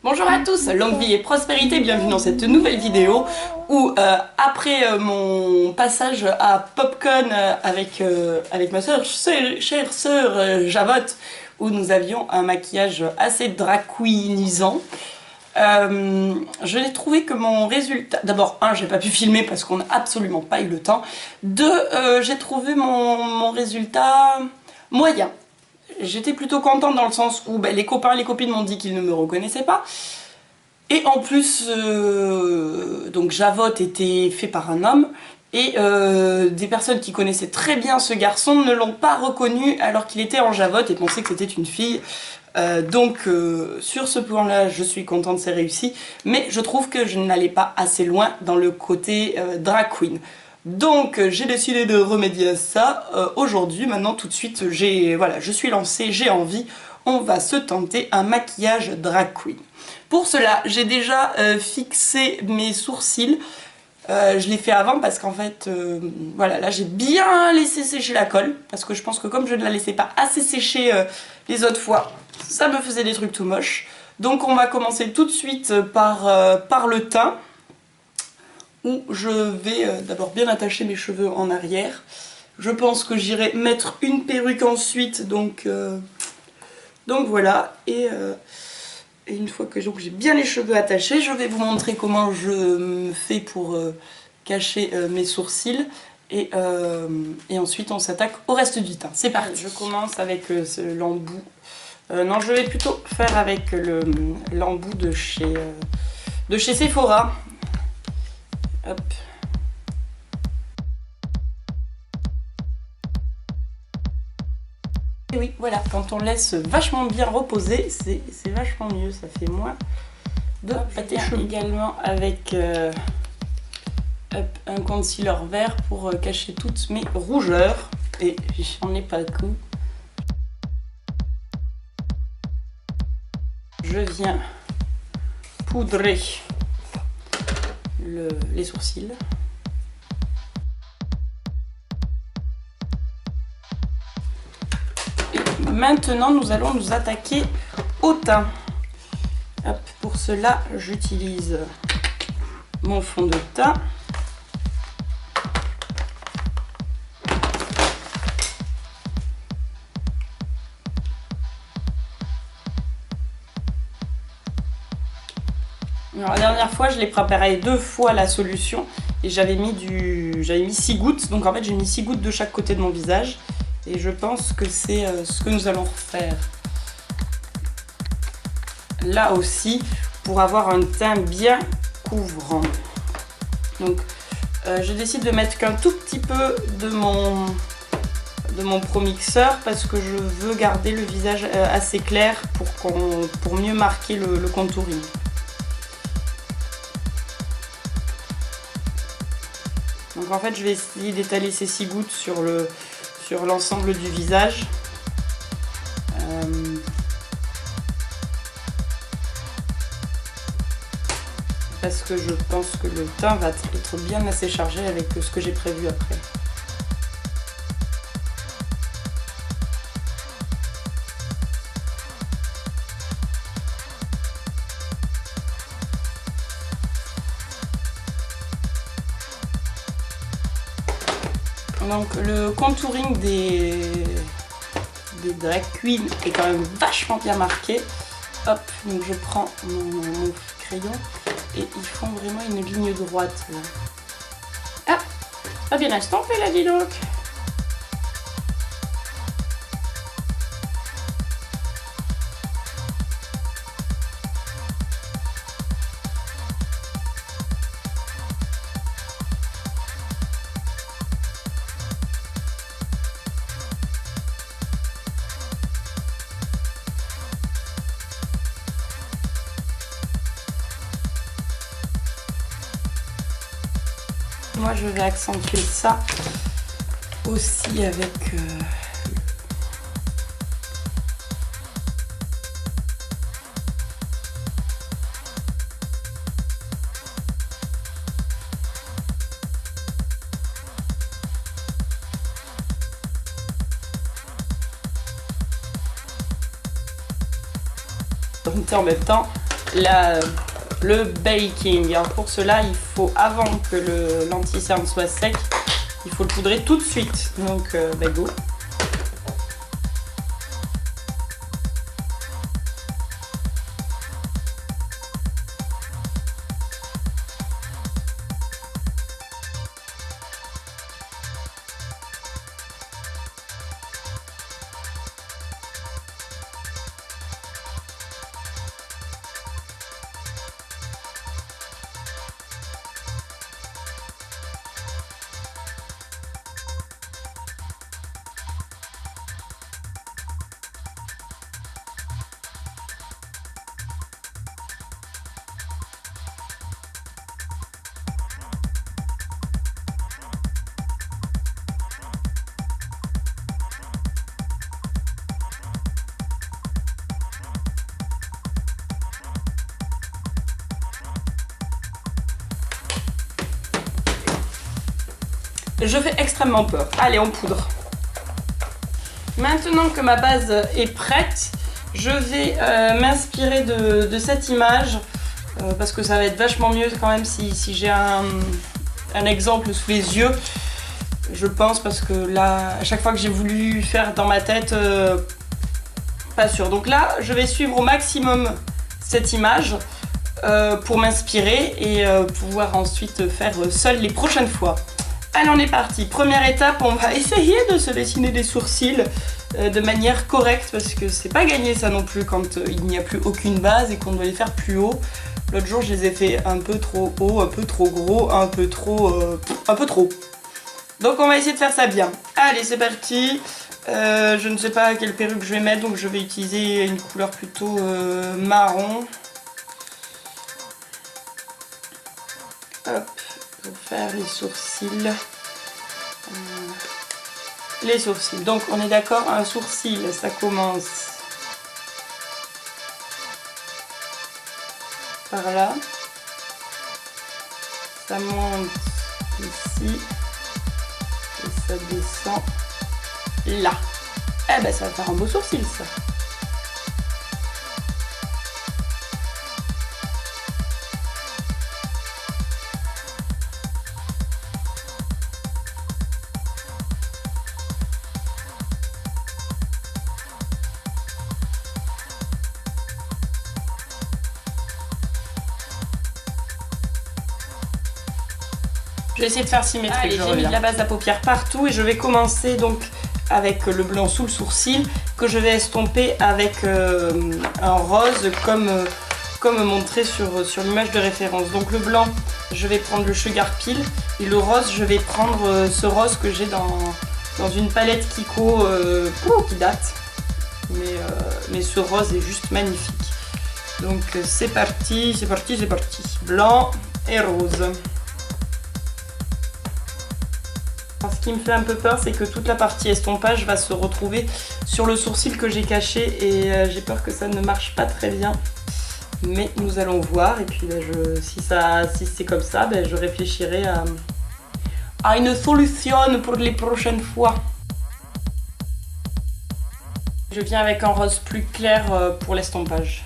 Bonjour à tous, longue vie et prospérité, bienvenue dans cette nouvelle vidéo où après mon passage à Popcorn avec ma chère sœur Javotte, où nous avions un maquillage assez drag queenisant, je l'ai trouvé que mon résultat... D'abord, un, j'ai pas pu filmer parce qu'on n'a absolument pas eu le temps. Deux, j'ai trouvé mon résultat moyen. J'étais plutôt contente dans le sens où les copains et les copines m'ont dit qu'ils ne me reconnaissaient pas. Et en plus, donc Javotte était fait par un homme. Et des personnes qui connaissaient très bien ce garçon ne l'ont pas reconnu alors qu'il était en Javotte et pensaient que c'était une fille. Donc sur ce point-là, je suis contente, c'est réussi. Mais je trouve que je n'allais pas assez loin dans le côté drag queen. Donc j'ai décidé de remédier à ça aujourd'hui. Maintenant tout de suite, voilà, je suis lancée, j'ai envie. On va se tenter un maquillage drag queen. Pour cela, j'ai déjà fixé mes sourcils. Je l'ai fait avant parce qu'en fait, voilà, là j'ai bien laissé sécher la colle. Parce que je pense que comme je ne la laissais pas assez sécher les autres fois, ça me faisait des trucs tout moches. Donc on va commencer tout de suite par le teint, où je vais d'abord bien attacher mes cheveux en arrière. Je pense que j'irai mettre une perruque ensuite, donc voilà. Et une fois que j'ai bien les cheveux attachés, je vais vous montrer comment je me fais pour cacher mes sourcils. Et ensuite on s'attaque au reste du teint. C'est parti. Je commence avec l'embout. Non, je vais plutôt faire avec l'embout de chez Sephora. Hop. Et oui, voilà, quand on laisse vachement bien reposer, c'est vachement mieux, ça fait moins de pâté chaud. Également avec un concealer vert pour cacher toutes mes rougeurs. Et j'en ai pas le coup. Je viens poudrer les sourcils. Et maintenant, nous allons nous attaquer au teint. Hop, pour cela, j'utilise mon fond de teint. Alors, la dernière fois, je l'ai préparé 2 fois la solution et j'avais mis 6 gouttes. Donc en fait, j'ai mis 6 gouttes de chaque côté de mon visage. Et je pense que c'est ce que nous allons refaire là aussi pour avoir un teint bien couvrant. Donc je décide de mettre qu'un tout petit peu de mon Pro Mixeur parce que je veux garder le visage assez clair pour mieux marquer le contouring. Donc en fait, je vais essayer d'étaler ces 6 gouttes sur l'ensemble du visage. Parce que je pense que le teint va être bien assez chargé avec ce que j'ai prévu après. Donc le contouring des drag queens est quand même vachement bien marqué. Hop, donc je prends mon crayon et ils font vraiment une ligne droite. Ah, pas bien estampé là, dis donc. Moi, je vais accentuer ça aussi avec En même temps, le baking. Alors pour cela, il faut, avant que l'anti-cerne soit sec, il faut le poudrer tout de suite. Donc, go. Je fais extrêmement peur. Allez, on poudre. Maintenant que ma base est prête, je vais m'inspirer de cette image parce que ça va être vachement mieux quand même si j'ai un exemple sous les yeux. Je pense, parce que là, à chaque fois que j'ai voulu faire dans ma tête, pas sûr. Donc là, je vais suivre au maximum cette image pour m'inspirer et pouvoir ensuite faire seule les prochaines fois. Allez, on est parti. Première étape, on va essayer de se dessiner des sourcils de manière correcte parce que c'est pas gagné ça non plus quand il n'y a plus aucune base et qu'on doit les faire plus haut. L'autre jour, je les ai fait un peu trop haut, un peu trop gros, un peu trop. Donc on va essayer de faire ça bien. Allez, c'est parti. Je ne sais pas quelle perruque je vais mettre, donc je vais utiliser une couleur plutôt marron. Hop, pour faire les sourcils. Les sourcils. Donc on est d'accord, un sourcil, ça commence par là. Ça monte ici. Et ça descend là. Eh ben ça va faire un beau sourcil ça. Je vais essayer de faire symétrique. Allez, j'ai mis de la base à paupières partout et je vais commencer donc avec le blanc sous le sourcil que je vais estomper avec un rose comme montré sur l'image de référence. Donc le blanc, je vais prendre le Sugar Peel et le rose, je vais prendre ce rose que j'ai dans une palette Kiko qui date. Mais ce rose est juste magnifique. Donc c'est parti, c'est parti, c'est parti. Blanc et rose. Ce qui me fait un peu peur, c'est que toute la partie estompage va se retrouver sur le sourcil que j'ai caché et j'ai peur que ça ne marche pas très bien. Mais nous allons voir et puis si c'est comme ça, je réfléchirai à une solution pour les prochaines fois. Je viens avec un rose plus clair pour l'estompage.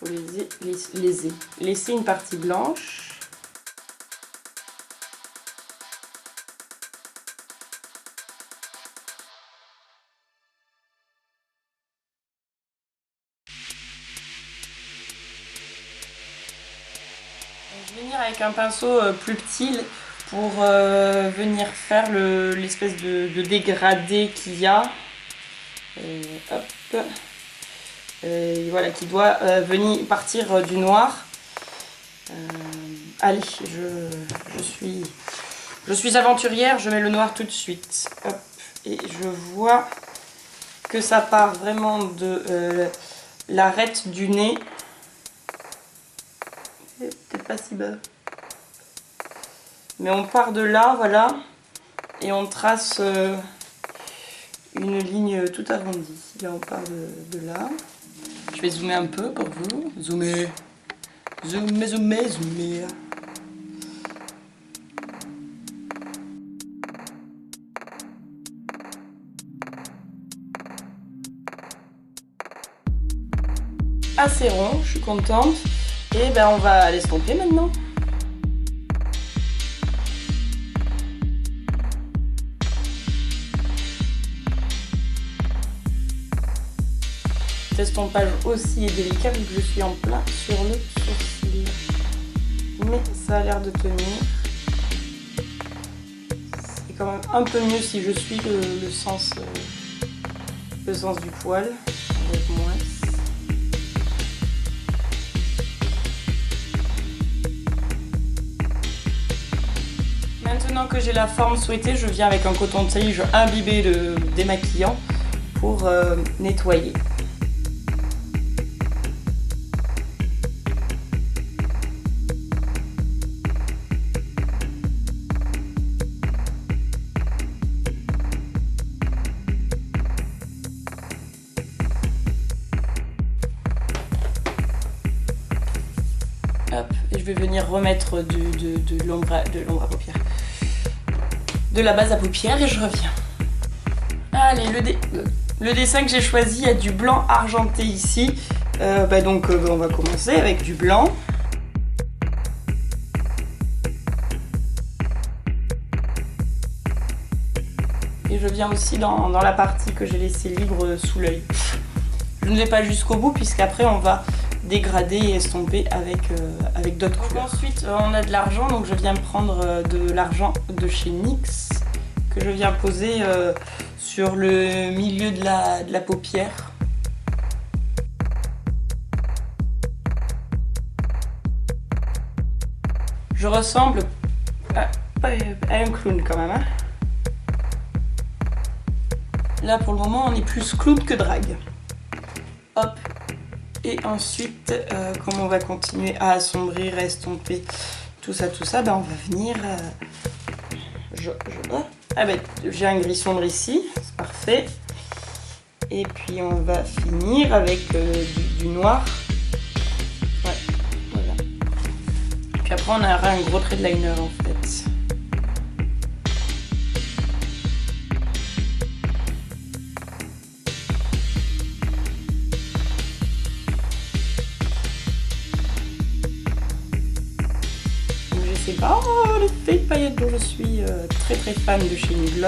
Faut laisser une partie blanche. Je vais venir avec un pinceau plus petit pour venir faire l'espèce de dégradé qu'il y a. Hop. Voilà, qui doit venir partir du noir. Allez, je suis aventurière, je mets le noir tout de suite. Hop, et je vois que ça part vraiment de l'arête du nez. Peut-être pas si bas. Mais on part de là, voilà. Et on trace une ligne tout arrondie. Là on part de là. Je vais zoomer un peu pour vous. Zoomer. Zoomer, zoomer, zoomer. Assez rond, je suis contente. Et ben on va l'estomper maintenant. Cet estompage aussi est délicat vu que je suis en plein sur le sourcil. Mais ça a l'air de tenir. C'est quand même un peu mieux si je suis le sens du poil avec moins. Maintenant que j'ai la forme souhaitée, je viens avec un coton-tige imbibé de démaquillant pour nettoyer. Hop, et je vais venir remettre de l'ombre à paupières. De la base à paupières et je reviens. Allez, le dessin que j'ai choisi a du blanc argenté ici. Donc on va commencer avec du blanc. Et je viens aussi dans la partie que j'ai laissée libre sous l'œil. Je ne vais pas jusqu'au bout puisqu'après on va dégrader et estomper avec d'autres couleurs. Ensuite on a de l'argent, donc je viens prendre de l'argent de chez NYX que je viens poser sur le milieu de la paupière. Je ressemble à un clown quand même. Hein. Là pour le moment on est plus clown que drague. Hop. Et ensuite, comme on va continuer à assombrir, à estomper tout ça, ben on va venir... j'ai un gris sombre ici, c'est parfait. Et puis on va finir avec du noir. Ouais, voilà. Puis après on aura un gros trait de liner en fait. Le fake paillettes dont je suis très fan de chez Muglots.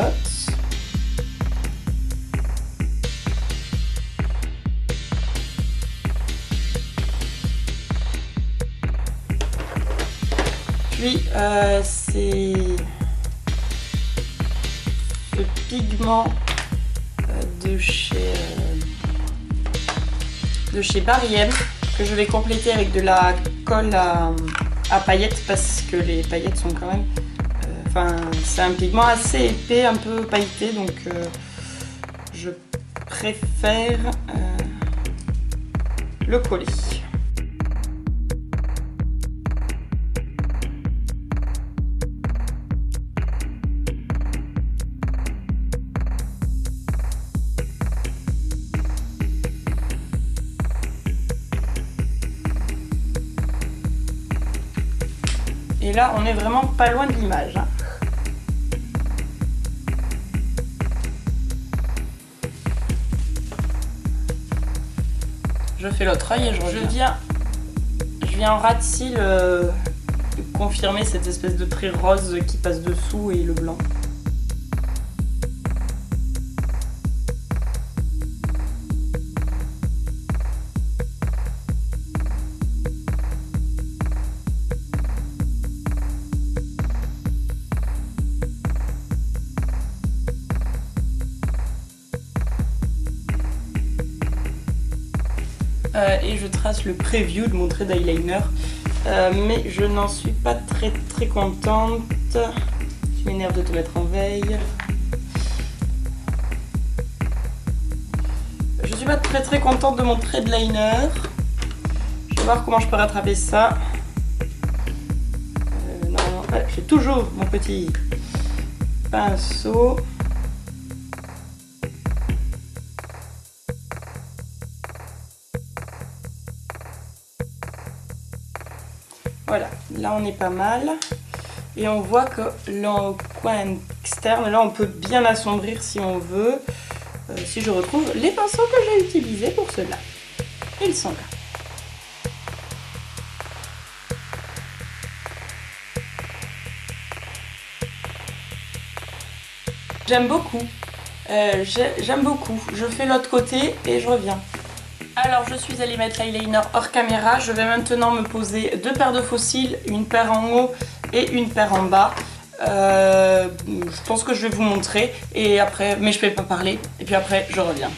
Puis c'est ce pigment de chez Barry M que je vais compléter avec de la colle à paillettes parce que les paillettes sont quand même... c'est un pigment assez épais, un peu pailleté, donc je préfère le coller. Et là, on est vraiment pas loin de l'image. Hein. Je fais l'autre œil et je reviens. Je viens en ras de cils confirmer cette espèce de trait rose qui passe dessous et le blanc. Et je trace le preview de mon trait d'eyeliner, mais je n'en suis pas très contente. Je m'énerve de te mettre en veille. Je suis pas très contente de mon trait de liner. Je vais voir comment je peux rattraper ça. Normalement, j'ai toujours mon petit pinceau. Voilà, là on est pas mal. Et on voit que le coin externe, là on peut bien assombrir si on veut. Si je retrouve les pinceaux que j'ai utilisés pour cela. Ils sont là. J'aime beaucoup. J'aime beaucoup. Je fais l'autre côté et je reviens. Alors je suis allée mettre l'eyeliner hors caméra. Je vais maintenant me poser 2 paires de faux cils, une paire en haut et une paire en bas. Je pense que je vais vous montrer et après, mais je ne vais pas parler et puis après je reviens.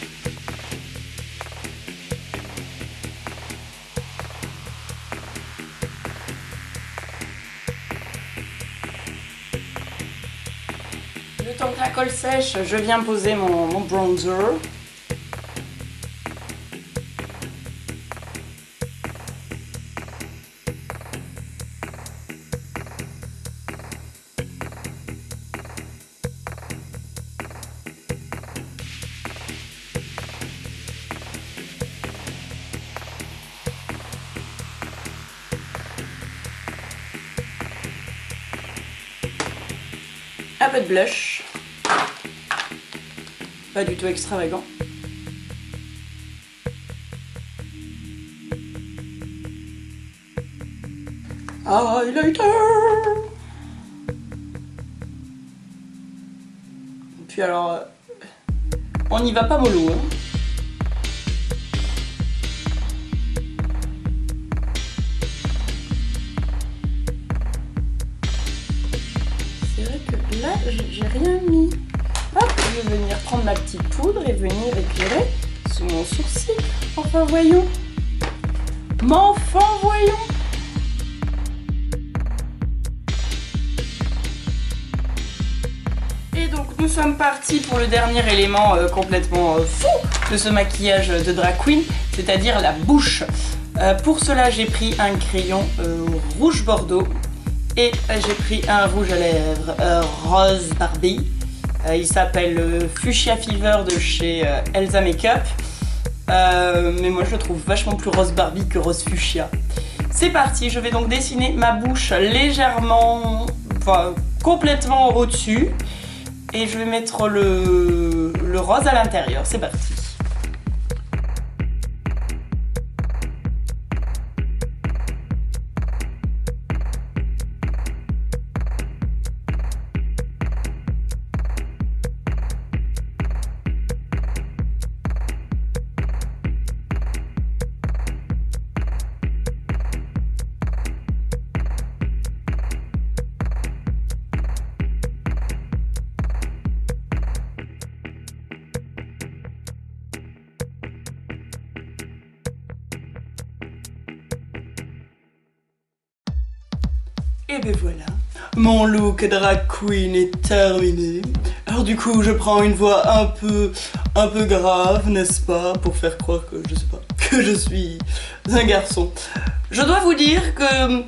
Le temps que la colle sèche, je viens poser mon bronzer. Un peu de blush, pas du tout extravagant. Highlighter. Puis alors, on n'y va pas mollo, hein. Là, j'ai rien mis. Hop, je vais venir prendre ma petite poudre et venir éclairer sur mon sourcil. Enfin, voyons. Mais enfin, voyons. Et donc, nous sommes partis pour le dernier élément complètement fou de ce maquillage de drag queen, c'est-à-dire la bouche. Pour cela, j'ai pris un crayon rouge bordeaux. Et j'ai pris un rouge à lèvres rose Barbie. Il s'appelle Fuchsia Fever de chez Elsa Makeup. Mais moi je le trouve vachement plus rose Barbie que rose fuchsia. C'est parti, je vais donc dessiner ma bouche légèrement, enfin complètement au-dessus. Et je vais mettre le rose à l'intérieur. C'est parti. Et ben voilà, mon look drag queen est terminé. Alors du coup, je prends une voix un peu grave, n'est-ce pas, pour faire croire que, je sais pas, que je suis un garçon. Je dois vous dire que,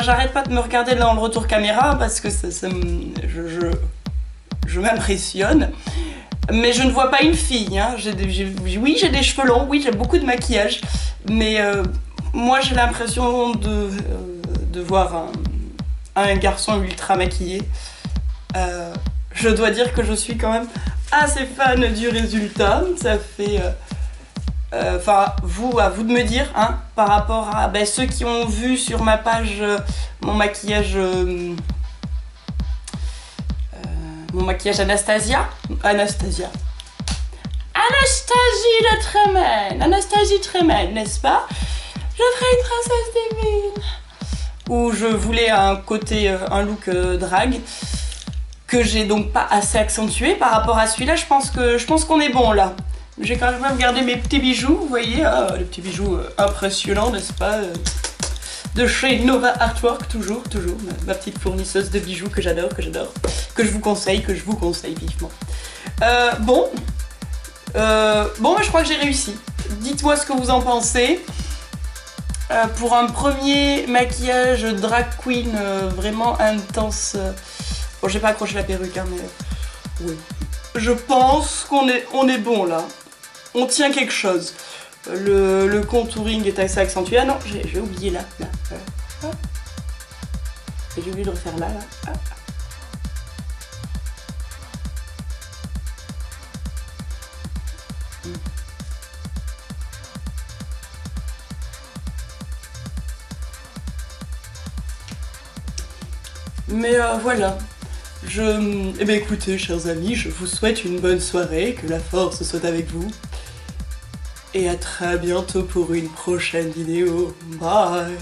j'arrête pas de me regarder dans le retour caméra parce que je m'impressionne. Mais je ne vois pas une fille, hein. Oui, j'ai des cheveux longs, oui, j'ai beaucoup de maquillage, mais moi j'ai l'impression de voir un garçon ultra maquillé. Je dois dire que je suis quand même assez fan du résultat. Ça fait... Enfin, à vous de me dire, hein, par rapport à ceux qui ont vu sur ma page mon maquillage Anastasia Anastasie Tremaine, n'est-ce pas? Je ferai une princesse des mines. Où je voulais un look drag que j'ai donc pas assez accentué par rapport à celui-là. Je pense qu'on est bon là. J'ai quand même gardé mes petits bijoux, vous voyez, les petits bijoux impressionnants, n'est-ce pas, de chez Nova Artwork, toujours, ma petite fournisseuse de bijoux que j'adore, que je vous conseille vivement. Bon, je crois que j'ai réussi. Dites-moi ce que vous en pensez. Pour un premier maquillage drag queen vraiment intense, Bon, j'ai pas accroché la perruque, hein, mais oui. Je pense qu'on est bon là. On tient quelque chose. Le contouring est assez accentué. Ah non, j'ai oublié là. Ah. J'ai oublié de refaire là. Ah. Mais voilà. Eh bien écoutez, chers amis, je vous souhaite une bonne soirée, que la force soit avec vous. Et à très bientôt pour une prochaine vidéo. Bye!